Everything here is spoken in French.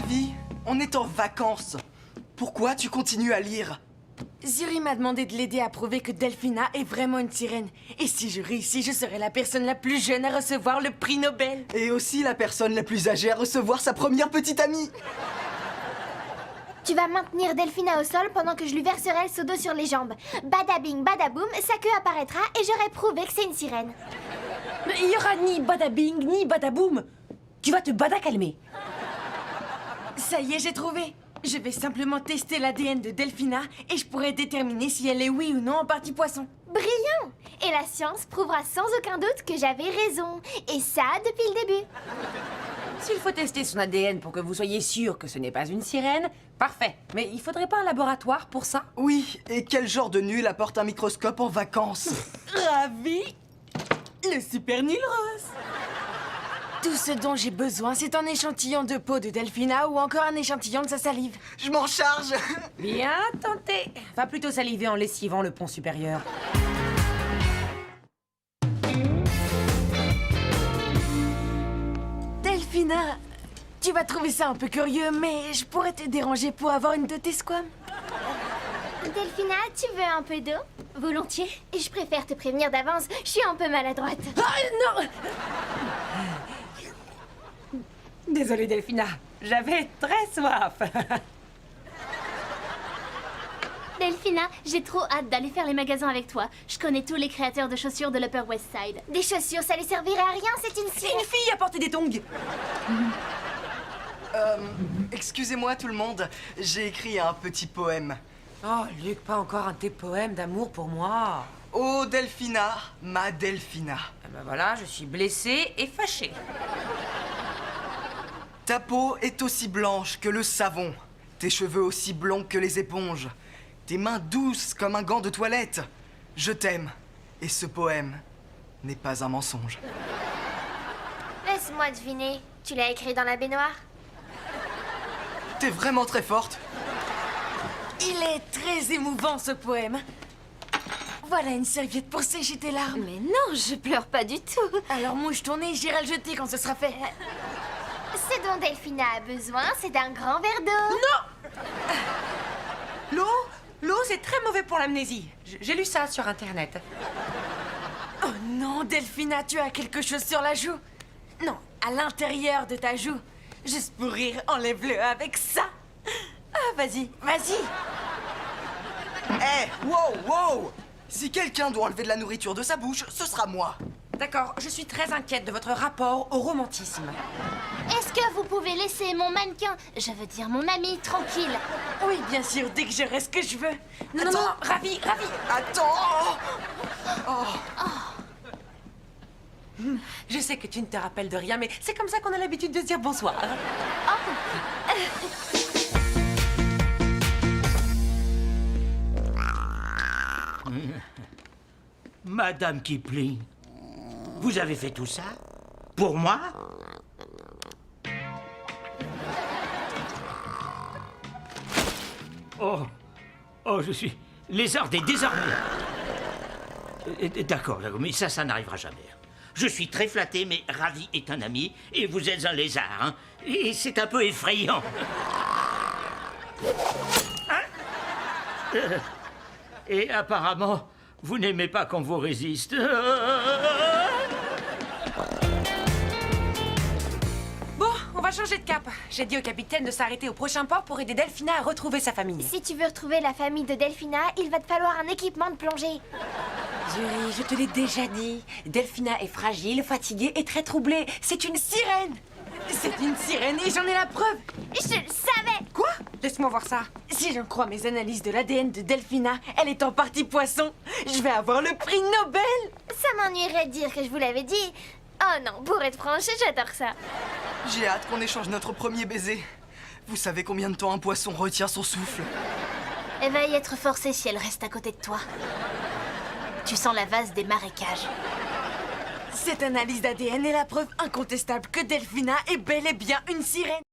Ravi, on est en vacances. Pourquoi tu continues à lire? Zuri m'a demandé de l'aider à prouver que Delphina est vraiment une sirène. Et si je réussis, je serai la personne la plus jeune à recevoir le prix Nobel. Et aussi la personne la plus âgée à recevoir sa première petite amie. Tu vas maintenir Delphina au sol pendant que je lui verserai le seau d'eau sur les jambes. Badabing, badaboum, sa queue apparaîtra et j'aurai prouvé que c'est une sirène. Mais il y aura ni badabing, ni badaboum. Tu vas te calmer. Ça y est, j'ai trouvé. Je vais simplement tester l'ADN de Delphina et je pourrai déterminer si elle est oui ou non en partie poisson. Brillant! Et la science prouvera sans aucun doute que j'avais raison. Et ça, depuis le début. S'il faut tester son ADN pour que vous soyez sûr que ce n'est pas une sirène, parfait. Mais il faudrait pas un laboratoire pour ça? Oui, et quel genre de nul apporte un microscope en vacances? Ravi! Le super nul rose! Tout ce dont j'ai besoin, c'est un échantillon de peau de Delphina ou encore un échantillon de sa salive. Je m'en charge. Bien tenté. Va plutôt saliver en lessivant le pont supérieur. Delphina, tu vas trouver ça un peu curieux, mais je pourrais te déranger pour avoir une de tes squames. Delphina, tu veux un peu d'eau? Volontiers. Et je préfère te prévenir d'avance, je suis un peu maladroite. Ah non! Désolée Delphina, j'avais très soif. Delphina, j'ai trop hâte d'aller faire les magasins avec toi. Je connais tous les créateurs de chaussures de l'Upper West Side. Des chaussures, ça lui servirait à rien, c'est une sirène. Une fille a porté des tongs. Excusez-moi tout le monde, j'ai écrit un petit poème. Oh Luc, pas encore un de tes poèmes d'amour pour moi. Oh Delphina, ma Delphina. Ah ben voilà, je suis blessée et fâchée. Ta peau est aussi blanche que le savon, tes cheveux aussi blonds que les éponges, tes mains douces comme un gant de toilette. Je t'aime, et ce poème n'est pas un mensonge. Laisse-moi deviner, tu l'as écrit dans la baignoire? T'es vraiment très forte. Il est très émouvant ce poème. Voilà une serviette pour sécher tes larmes. Mais non, je pleure pas du tout. Alors mouche ton nez, j'irai le jeter quand ce sera fait. Ce dont Delphina a besoin, c'est d'un grand verre d'eau. L'eau? L'eau, c'est très mauvais pour l'amnésie. J'ai lu ça sur Internet. Oh non, Delphina, tu as quelque chose sur la joue. Non, à l'intérieur de ta joue. Juste pour rire, enlève-le avec ça. Ah, vas-y, vas-y. Hé, wow, wow! Si quelqu'un doit enlever de la nourriture de sa bouche, ce sera moi. D'accord, je suis très inquiète de votre rapport au romantisme. Est-ce que vous pouvez laisser mon mannequin, je veux dire mon ami, tranquille? Oui, bien sûr, dès que j'aurai ce que je veux. Non, non, non, ravi, ravi. Attends! Je sais que tu ne te rappelles de rien, mais c'est comme ça qu'on a l'habitude de se dire bonsoir. Madame Kipling, vous avez fait tout ça? Pour moi? Oh, oh, je suis lézardé désormais. D'accord, mais ça n'arrivera jamais. Je suis très flatté, mais Ravi est un ami, et vous êtes un lézard, hein? Et c'est un peu effrayant. Hein? Et apparemment, vous n'aimez pas qu'on vous résiste. Bon, on va changer de cap. J'ai dit au capitaine de s'arrêter au prochain port pour aider Delphina à retrouver sa famille. Si tu veux retrouver la famille de Delphina, il va te falloir un équipement de plongée. Zuri, je te l'ai déjà dit. Delphina est fragile, fatiguée et très troublée. C'est une sirène. C'est une sirène et j'en ai la preuve. Je le savais! Quoi? Laisse-moi voir ça. Si j'en crois mes analyses de l'ADN de Delphina, elle est en partie poisson. Je vais avoir le prix Nobel. Ça m'ennuierait de dire que je vous l'avais dit. Oh non, pour être franche, j'adore ça. J'ai hâte qu'on échange notre premier baiser. Vous savez combien de temps un poisson retient son souffle? Elle va y être forcée si elle reste à côté de toi. Tu sens la vase des marécages. Cette analyse d'ADN est la preuve incontestable que Delphina est bel et bien une sirène.